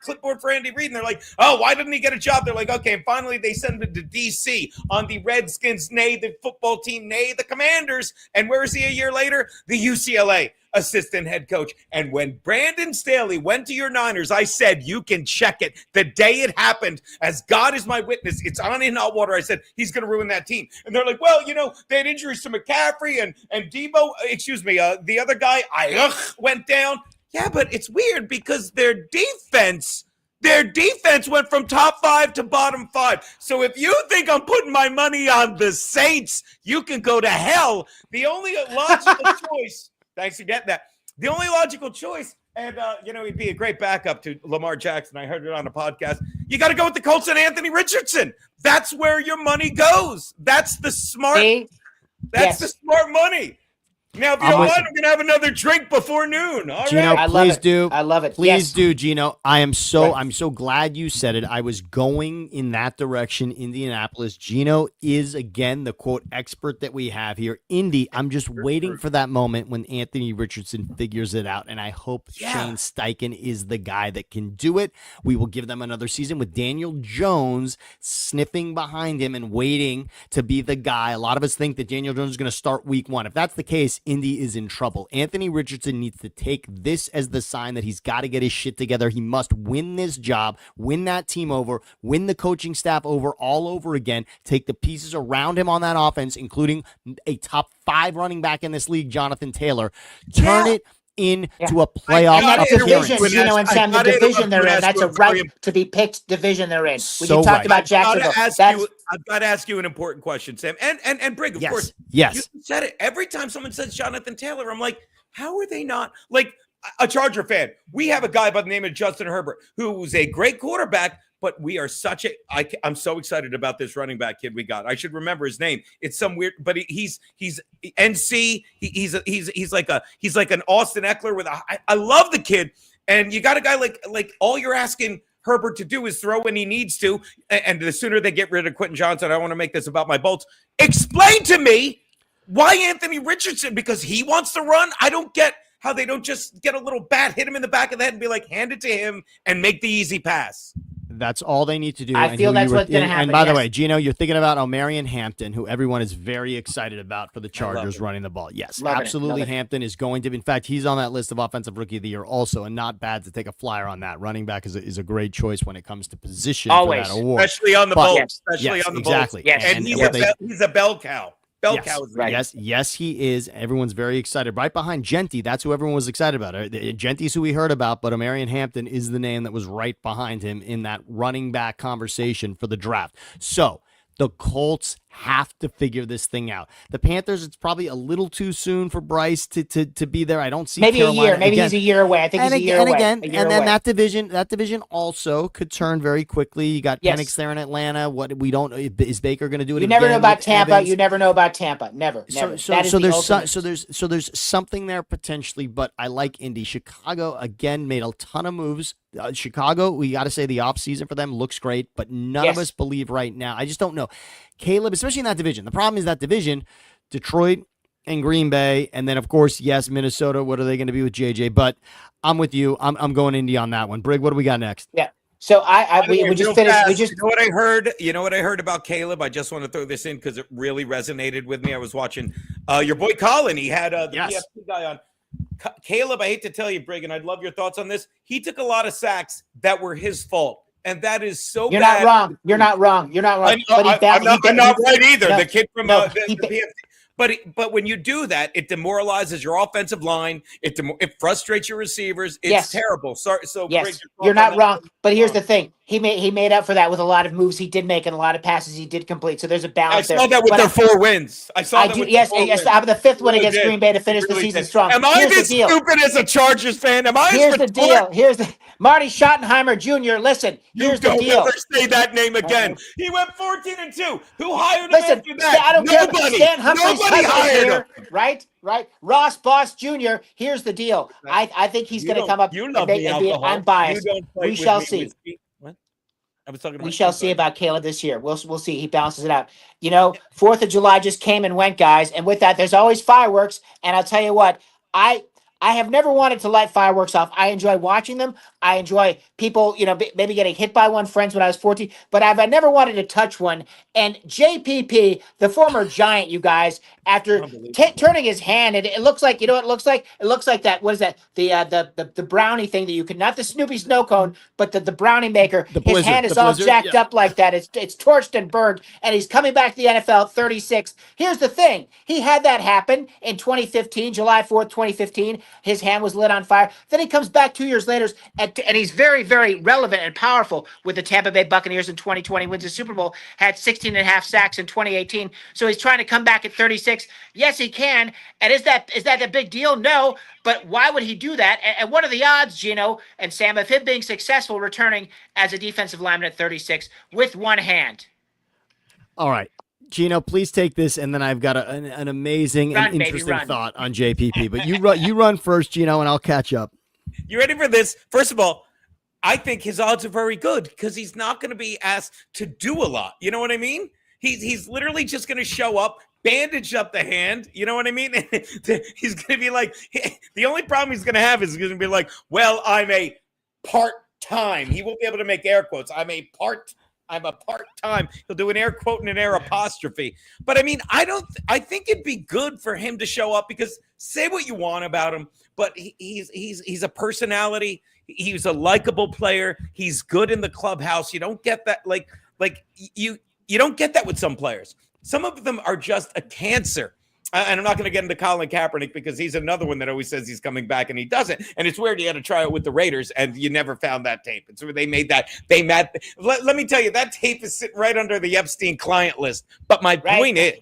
Reid. And they're like, oh, why didn't he get a job? They're like, okay. And finally, they send him to D.C. on the Redskins, nay, the football team, nay, the Commanders. And where is he a year later? The UCLA assistant head coach. And when Brandon Staley went to your Niners, I said, you can check it. The day it happened, as God is my witness, it's on in hot water. I said, he's going to ruin that team. And they're like, well, you know, they had injuries to McCaffrey and Debo, the other guy, went down. Yeah, but it's weird because their defense went from top 5 to bottom 5. So if you think I'm putting my money on the Saints, you can go to hell. The only logical choice, thanks for getting that. The only logical choice, and he'd be a great backup to Lamar Jackson. I heard it on a podcast. You got to go with the Colts and Anthony Richardson. That's where your money goes. That's the smart. The smart money. Now, if you don't mind, I'm going to have another drink before noon. All Geno, right. please do. I love it. Please do, Geno. I'm so glad you said it. I was going in that direction, Indianapolis. Geno is, again, the, quote, expert that we have here. Indy, I'm just waiting for that moment when Anthony Richardson figures it out, and I hope Shane Steichen is the guy that can do it. We will give them another season with Daniel Jones sniffing behind him and waiting to be the guy. A lot of us think that Daniel Jones is going to start week 1. If that's the case, Indy is in trouble. Anthony Richardson needs to take this as the sign that he's got to get his shit together. He must win this job, win that team over, win the coaching staff over all over again, take the pieces around him on that offense, including a top 5 running back in this league, Jonathan Taylor, turn it into a playoff and that appearance. division, and Sam, the division they're in, that's a right to be picked division they're in. When you talked about Jacksonville, I've got to ask you an important question, Sam. And Brig, of course. Yes. You said it. Every time someone says Jonathan Taylor, I'm like, how are they not? Like, a Charger fan, we have a guy by the name of Justin Herbert, who's a great quarterback, but we are I'm so excited about this running back kid we got. I should remember his name. It's some weird, but he's NC. He's like an Austin Eckler I love the kid. And you got a guy like all you're asking Herbert to do is throw when he needs to. And the sooner they get rid of Quentin Johnson, I want to make this about my Bolts. Explain to me why Anthony Richardson, because he wants to run. I don't get how they don't just get a little bat, hit him in the back of the head and be like, hand it to him and make the easy pass. That's all they need to do. I feel that's what's going to happen. And by the way, Geno, you're thinking about Omarion Hampton, who everyone is very excited about for the Chargers running the ball. Yes, absolutely. Hampton is going to. In fact, he's on that list of Offensive Rookie of the Year also, and not bad to take a flyer on that. Running back is a great choice when it comes to position for that award. Especially on the Bolts. Especially on the exactly. Bolts. Yes. And he's a bell cow. Yes, he is. Everyone's very excited. Right behind Genty, that's who everyone was excited about. Genty's who we heard about, but Omarion Hampton is the name that was right behind him in that running back conversation for the draft. So the Colts have to figure this thing out. The Panthers, it's probably a little too soon for Bryce to be there. I don't see maybe Carolina. A year. Maybe he's a year away. I think he's a year away. And then that division also could turn very quickly. You got Penix there in Atlanta. What we don't is Baker going to do it? You never know about Tampa. Evans? You never know about Tampa. Never. So there's something there potentially, but I like Indy. Chicago again made a ton of moves. Chicago, we got to say the offseason for them looks great, but none of us believe right now. I just don't know. Caleb, especially in that division. The problem is that division, Detroit and Green Bay, and then, of course, Minnesota. What are they going to be with JJ? But I'm with you. I'm going Indy on that one. Brig, what do we got next? Yeah. So we just finished. You know what I heard? You know what I heard about Caleb? I just want to throw this in because it really resonated with me. I was watching your boy Colin. He had the PFP guy on. Caleb, I hate to tell you, Brig, and I'd love your thoughts on this. He took a lot of sacks that were his fault. And that is so You're bad. Not wrong. You're not wrong. You're not wrong. I'm not right either. The kid from the PFC. But when you do that, it demoralizes your offensive line. It frustrates your receivers. It's terrible. Sorry. So yes, you're not wrong. But here's the thing: he made up for that with a lot of moves he did make and a lot of passes he did complete. So there's a balance there. I saw that with their 4 wins. I saw that. Yes. I'm the 5th one against Green Bay to finish the season strong. Am I this stupid as a Chargers fan? Am I? Here's the deal. Here's the Marty Schottenheimer Jr. Listen, here's the deal. You don't ever say that name again. He went 14-2. Who hired him after that? I don't care. Stan Humphries hired him. Right. Ross Boss Jr. Here's the deal. I think he's going to come up. You love the alcohol. I'm biased. We shall see. What? I was talking about. We shall see about Caleb this year. We'll see. He balances it out. 4th of July just came and went, guys. And with that, there's always fireworks. And I'll tell you what, I have never wanted to light fireworks off. I enjoy watching them. I enjoy people, maybe getting hit by one, friends when I was 14, but I've never wanted to touch one. And JPP, the former Giant, you guys, after turning his hand, and it looks like, you know what it looks like? It looks like that, what is that? The brownie thing that you could, not the Snoopy snow cone, but the brownie maker. His hand is all jacked up like that. It's torched and burned, and he's coming back to the NFL at 36. Here's the thing. He had that happen in 2015, July 4th, 2015. His hand was lit on fire. Then he comes back 2 years later, and he's very, very relevant and powerful with the Tampa Bay Buccaneers in 2020, wins the Super Bowl, had 16.5 sacks in 2018. So he's trying to come back at 36. Yes, he can. And is that a big deal? No. But why would he do that? And what are the odds, Geno and Sam, of him being successful returning as a defensive lineman at 36 with one hand? All right. Geno, please take this, and then I've got an amazing and interesting thought on JPP. But you run first, Geno, and I'll catch up. You ready for this? First of all, I think his odds are very good because he's not going to be asked to do a lot. You know what I mean? He's literally just going to show up, bandage up the hand. You know what I mean? He's going to be like, the only problem he's going to have is he's going to be like, well, I'm a part-time. He won't be able to make air quotes. I'm I'm a part-time. He'll do an air quote and an air apostrophe. But I mean, I think it'd be good for him to show up, because say what you want about him, but he's a personality. He's a likable player. He's good in the clubhouse. You don't get that you don't get that with some players. Some of them are just a cancer. And I'm not going to get into Colin Kaepernick, because he's another one that always says he's coming back and he doesn't. And it's weird. He had to try it with the Raiders and you never found that tape. And so they made that. Let me tell you, that tape is sitting right under the Epstein client list. But my point is.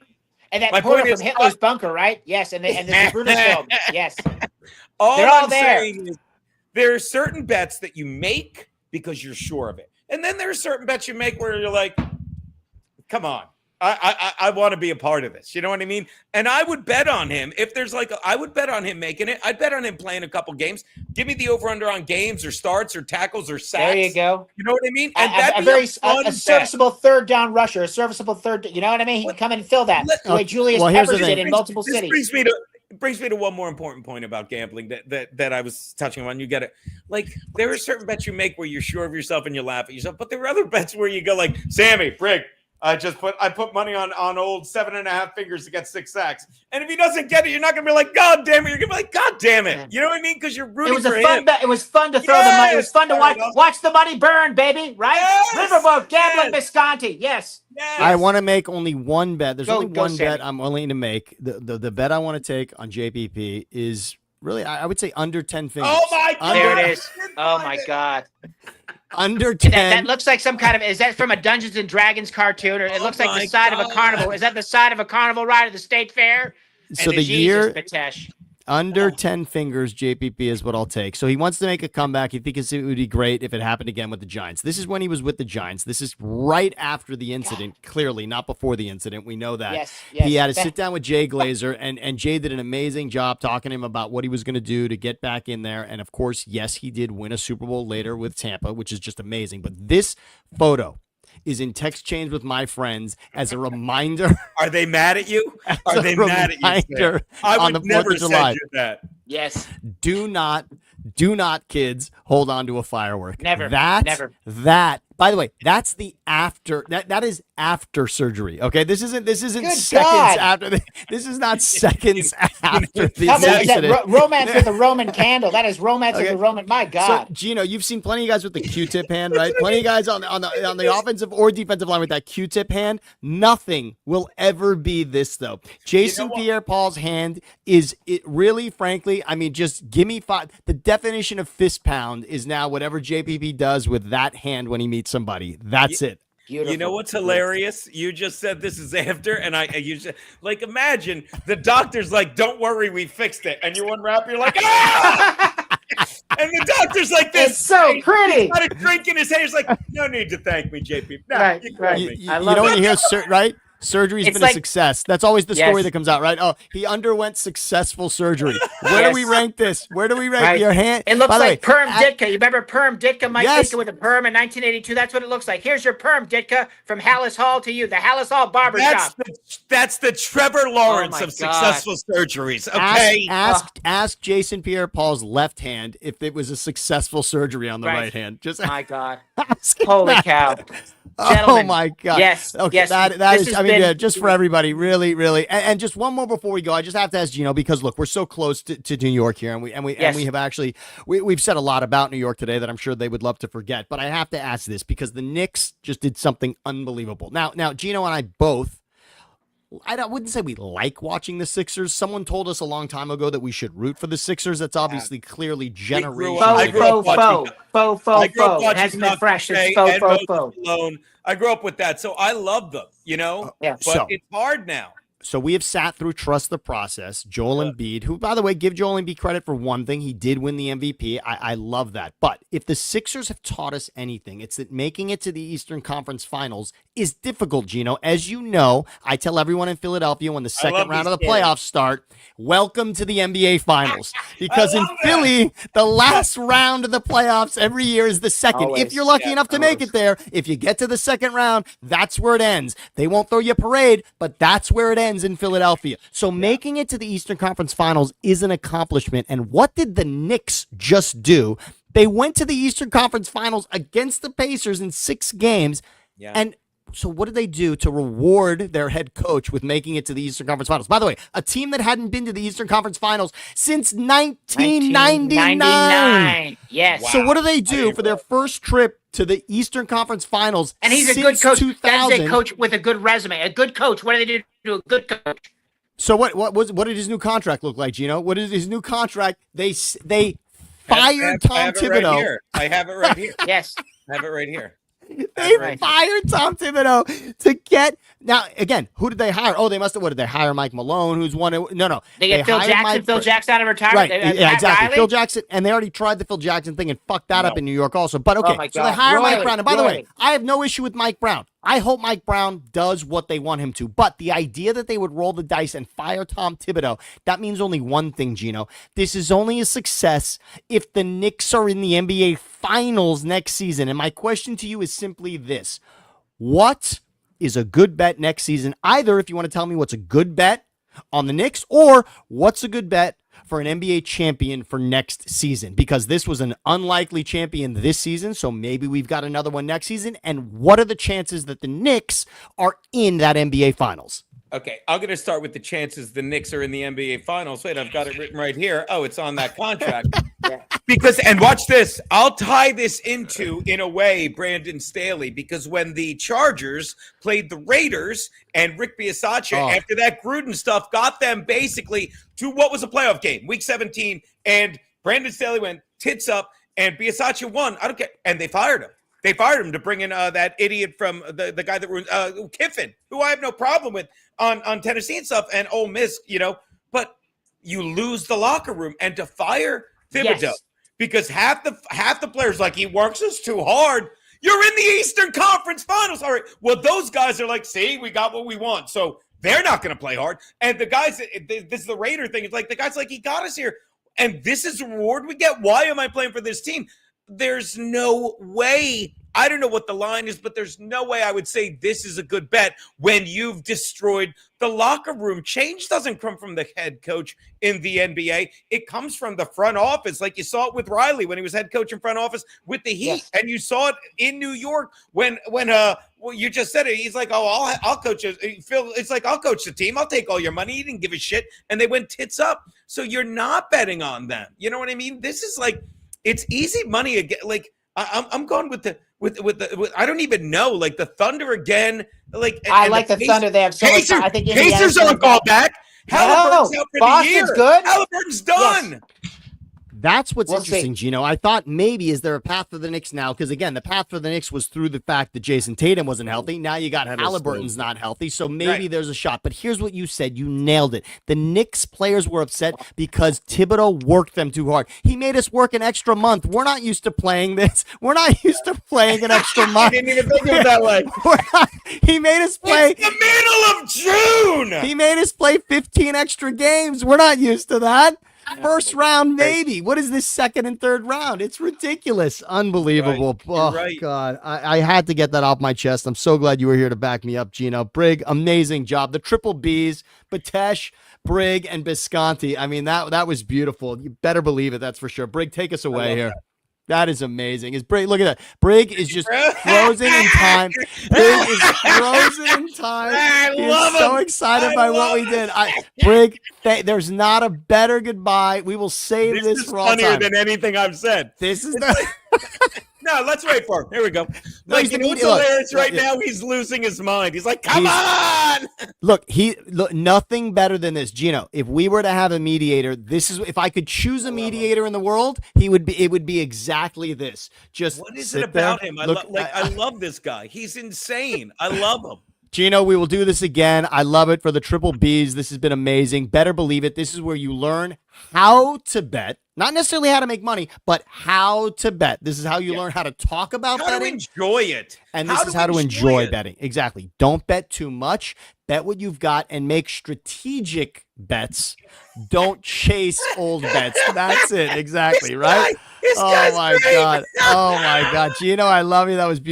And that portal from Hitler's bunker, right? Yes. And the Brutus film. Yes. They're all there. Saying is, there are certain bets that you make because you're sure of it. And then there are certain bets you make where you're like, come on. I want to be a part of this. You know what I mean? And I would bet on him. If there's I would bet on him making it. I'd bet on him playing a couple games. Give me the over-under on games or starts or tackles or sacks. There you go. You know what I mean? And a serviceable third down rusher, a serviceable third. You know what I mean? He can come in and fill that the way Julius Peppers did in multiple cities. Brings me to one more important point about gambling that I was touching on. You get it. There are certain bets you make where you're sure of yourself and you laugh at yourself, but there are other bets where you go like, Sammy, Brig, I put money on old 7.5 fingers to get 6 sacks. And if he doesn't get it, you're not gonna be like, God damn it. You're gonna be like, God damn it. You know what I mean? Because you're rooting for him. It was fun to throw the money. It was fun to watch the money burn, baby. Right? Yes, Riverboat gambling, Visconti. Yes. I want to make only one bet. There's only one bet I'm willing to make. The bet I want to take on JPP is really, I would say, under 10 fingers. Oh my God. There it is. Oh my God. Under 10. That looks like some kind of, is that from a Dungeons and Dragons cartoon? Or it looks like the side of a carnival. Is that the side of a carnival ride at the state fair? So the year Betesh. under 10 fingers, JPP is what I'll take. So he wants to make a comeback. He thinks it would be great if it happened again with the Giants. This is when he was with the Giants. This is right after the incident, clearly, not before the incident. We know that. Yes. He had to sit down with Jay Glazer, and Jay did an amazing job talking to him about what he was going to do to get back in there. And, of course, yes, he did win a Super Bowl later with Tampa, which is just amazing. But this photo is in text chains with my friends as a reminder. Are they mad at you? Are they mad at you? On the 4th of July. That. Yes. Do not, kids, hold on to a firework. Never. Never. By the way, that's the after. That is after surgery. Okay, this isn't Good seconds God. after. This is not seconds after the That incident. romance with a Roman candle. That is romance with a Roman. My God. So, Geno, you've seen plenty of guys with the Q-tip hand, right? Plenty of guys on the offensive or defensive line with that Q-tip hand. Nothing will ever be this, though. Jason Pierre-Paul's hand is it really, frankly. I mean, just give me 5. The definition of fist pound is now whatever JPP does with that hand when he meets somebody. That's it. Beautiful. You know what's hilarious? You just said this is after, and you just imagine the doctor's like, "Don't worry, we fixed it," and you unwrap, you're like, "Ah!" And the doctor's like this. It's so pretty. He's got a drink in his hand. He's like, "No need to thank me, JP." No, Right. You know when you hear right? Surgery's been a success. That's always the story that comes out, right? Oh, he underwent successful surgery. Where do we rank this? Where do we rank your hand? It looks like Perm Ditka. You remember Perm Ditka? Mike Ditka with a perm in 1982. That's what it looks like. Here's your Perm Ditka from Hallis Hall to you, the Hallis Hall Barbershop. That's the Trevor Lawrence of successful surgeries. Okay. Ask Jason Pierre-Paul's left hand if it was a successful surgery on the right hand. Just my God. Holy cow. Gentlemen, oh my God! Yes, okay, yes. That is. I mean, just for everybody, really, and just one more before we go. I just have to ask Geno because look, we're so close to New York here, and we have actually we've said a lot about New York today that I'm sure they would love to forget. But I have to ask this because the Knicks just did something unbelievable. Now, Geno and I both. I wouldn't say we like watching the Sixers. Someone told us a long time ago that we should root for the Sixers. That's obviously clearly generational. Faux. It hasn't been fresh. It's faux. I grew up with that, so I love them, you know? Yeah. But it's hard now. So we have sat through Trust the Process. Joel Embiid, who, by the way, give Joel Embiid credit for one thing. He did win the MVP. I love that. But if the Sixers have taught us anything, it's that making it to the Eastern Conference Finals is difficult, Geno. As you know, I tell everyone in Philadelphia when the second round of the playoffs start, welcome to the NBA Finals. Because in Philly, the last round of the playoffs every year is the second. Always. If you're lucky enough to make it there, if you get to the second round, that's where it ends. They won't throw you a parade, but that's where it ends in Philadelphia. So making it to the Eastern Conference Finals is an accomplishment. And what did the Knicks just do? They went to the Eastern Conference Finals against the Pacers in 6 games Yeah. And so what did they do to reward their head coach with making it to the Eastern Conference Finals? By the way, a team that hadn't been to the Eastern Conference Finals since 1999. Yes. So what do they do for their first trip to the Eastern Conference Finals? And he's a since good coach. 2000? That's a coach with a good resume. A good coach. What do they do to a good coach? So what did his new contract look like, Geno? What is his new contract? They fired Tom Thibodeau. I have it right here. Yes. I have it right here. They fired Tom Thibodeau to get now again. Who did they hire? Oh, they must have. What did they hire? Mike Malone, who's one. No. They get Phil Jackson. Phil Jackson out of retirement. Right. Yeah, exactly. Phil Jackson, and they already tried the Phil Jackson thing and fucked that up in New York also. But okay, so they hire Mike Brown. And by the way, I have no issue with Mike Brown. I hope Mike Brown does what they want him to. But the idea that they would roll the dice and fire Tom Thibodeau, that means only one thing, Geno. This is only a success if the Knicks are in the NBA Finals next season. And my question to you is simply this. What is a good bet next season? Either if you want to tell me what's a good bet on the Knicks or what's a good bet for an NBA champion for next season, because this was an unlikely champion this season, so maybe we've got another one next season. And what are the chances that the Knicks are in that NBA Finals? Okay, I'm going to start with the chances the Knicks are in the NBA Finals. Wait, I've got it written right here. Oh, it's on that contract. Because, and watch this, I'll tie this into, in a way, Brandon Staley, because when the Chargers played the Raiders and Rick Bisaccia, after that Gruden stuff, got them basically to what was a playoff game, Week 17, and Brandon Staley went tits up, and Bisaccia won. I don't care. And they fired him. They fired him to bring in that idiot from the guy that ruined Kiffin, who I have no problem with on Tennessee and stuff, and Ole Miss, but you lose the locker room. And to fire Thibodeau, because half the players like, he works us too hard. You're in the Eastern Conference Finals. All right. Well, those guys are like, see, we got what we want. So they're not going to play hard. And the guys, this is the Raider thing. It's like, the guy's like, he got us here. And this is the reward we get. Why am I playing for this team? There's no way. I don't know what the line is, but there's no way I would say this is a good bet when you've destroyed the locker room. Change doesn't come from the head coach in the NBA. It comes from the front office. Like you saw it with Riley when he was head coach in front office with the Heat. Yes. And you saw it in New York when you just said it. He's like, oh, I'll coach it. Phil, it's like, I'll coach the team. I'll take all your money. He didn't give a shit. And they went tits up. So you're not betting on them. You know what I mean? This is like, it's easy money again. Like I'm going with the I don't even know, like the Thunder again. Like I like the Thunder. They have so much. I think Pacers aren't called back. Halliburton's out for Boston's the year. good. Halliburton's done. Yes. That's what's interesting, Geno. I thought maybe is there a path for the Knicks now? Because again, the path for the Knicks was through the fact that Jason Tatum wasn't healthy. Now you got Halliburton's not healthy, so maybe there's a shot. But here's what you said. You nailed it. The Knicks players were upset because Thibodeau worked them too hard. He made us work an extra month. We're not used to playing this. We're not used to playing an extra month. I didn't even think of it that way. He made us play. It's the middle of June. He made us play 15 extra games. We're not used to that. First round, maybe. What is this second and third round? It's ridiculous. Unbelievable. Right. Oh, God. I had to get that off my chest. I'm so glad you were here to back me up, Geno. Brig, amazing job. The triple Bs, Betesh, Brig, and Bisconti. I mean, that was beautiful. You better believe it. That's for sure. Brig, take us away here. That is amazing. Is Brig? Look at that. Brig is just frozen in time. Brig is frozen in time. He's so excited by what we did. Brig, there's not a better goodbye. We will save this for all time. This is funnier than anything I've said. This is No, let's wait for him. Here we go. Like, what's hilarious right now? He's losing his mind. He's like, come on. Look, nothing better than this, Geno. If we were to have a mediator, this is if I could choose a mediator in the world, it would be exactly this. Just what is it about him? I love this guy. He's insane. I love him. Geno, we will do this again. I love it for the triple Bs. This has been amazing. Better believe it. This is where you learn how to bet. Not necessarily how to make money, but how to bet. This is how you learn how to talk about betting. How to enjoy it. And this is how to enjoy betting. Exactly. Don't bet too much. Bet what you've got and make strategic bets. Don't chase old bets. That's it. Exactly, right? Oh, my God. Oh, my God. Geno, I love you. That was beautiful.